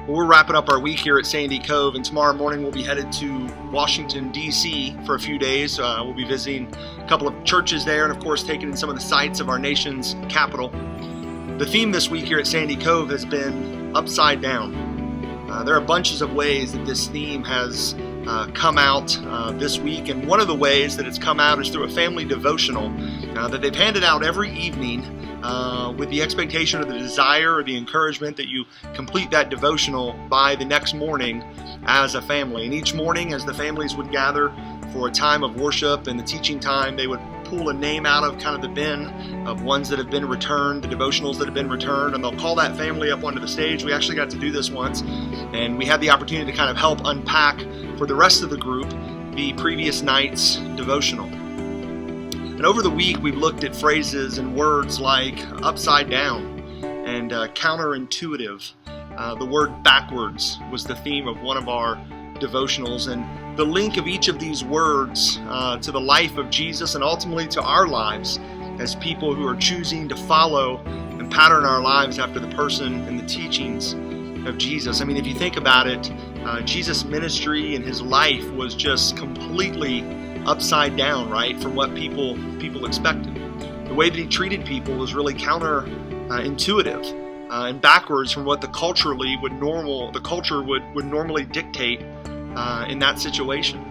Well, we're wrapping up our week here at Sandy Cove, and tomorrow morning we'll be headed to Washington, D.C. for a few days. We'll be visiting a couple of churches there and, of course, taking in some of the sights of our nation's capital. The theme this week here at Sandy Cove has been upside down. There are bunches of ways that this theme has come out this week, and one of the ways that it's come out is through a family devotional that they've handed out every evening with the expectation or the desire or the encouragement that you complete that devotional by the next morning as a family. And each morning, as the families would gather for a time of worship and the teaching time, they would pull a name out of kind of the bin of ones that have been returned, the devotionals that have been returned, and they'll call that family up onto the stage. We actually got to do this once, and we had the opportunity to kind of help unpack for the rest of the group the previous night's devotional. And over the week, we've looked at phrases and words like upside down and counterintuitive. The word backwards was the theme of one of our devotionals, and the link of each of these words to the life of Jesus and ultimately to our lives as people who are choosing to follow and pattern our lives after the person and the teachings of Jesus. I mean, if you think about it, Jesus' ministry and his life was just completely upside down, right, from what people expected. The way that he treated people was really counterintuitive and backwards from what the culture would normally dictate in that situation.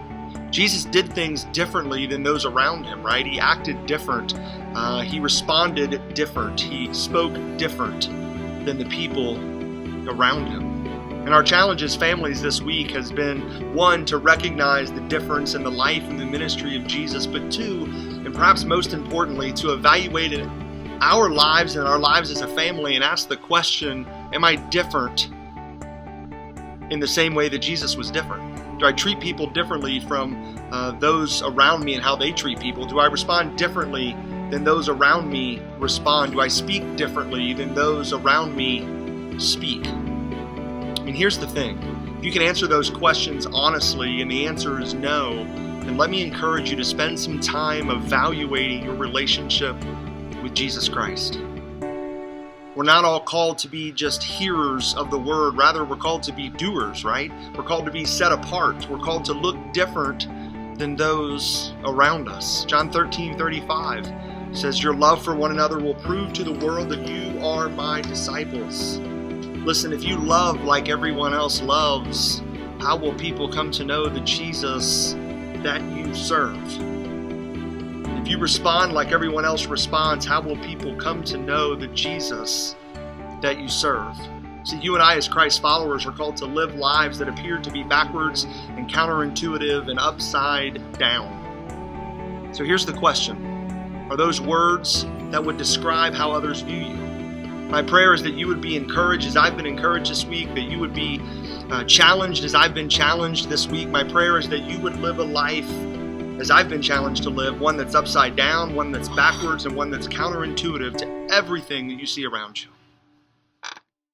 Jesus did things differently than those around him, right? He acted different. He responded different. He spoke different than the people around him. And our challenge as families this week has been, one, to recognize the difference in the life and the ministry of Jesus, but two, and perhaps most importantly, to evaluate our lives and our lives as a family and ask the question, am I different in the same way that Jesus was different? Do I treat people differently from those around me and how they treat people? Do I respond differently than those around me respond? Do I speak differently than those around me speak? I mean, here's the thing. If you can answer those questions honestly and the answer is no, then let me encourage you to spend some time evaluating your relationship with Jesus Christ. We're not all called to be just hearers of the word. Rather, we're called to be doers, right? We're called to be set apart. We're called to look different than those around us. John 13:35 says, "Your love for one another will prove to the world that you are my disciples." Listen, if you love like everyone else loves, how will people come to know the Jesus that you serve? If you respond like everyone else responds, how will people come to know the Jesus that you serve? See, you and I as Christ followers are called to live lives that appear to be backwards and counterintuitive and upside down. So here's the question. Are those words that would describe how others view you? My prayer is that you would be encouraged as I've been encouraged this week, that you would be challenged as I've been challenged this week. My prayer is that you would live a life as I've been challenged to live, one that's upside down, one that's backwards, and one that's counterintuitive to everything that you see around you.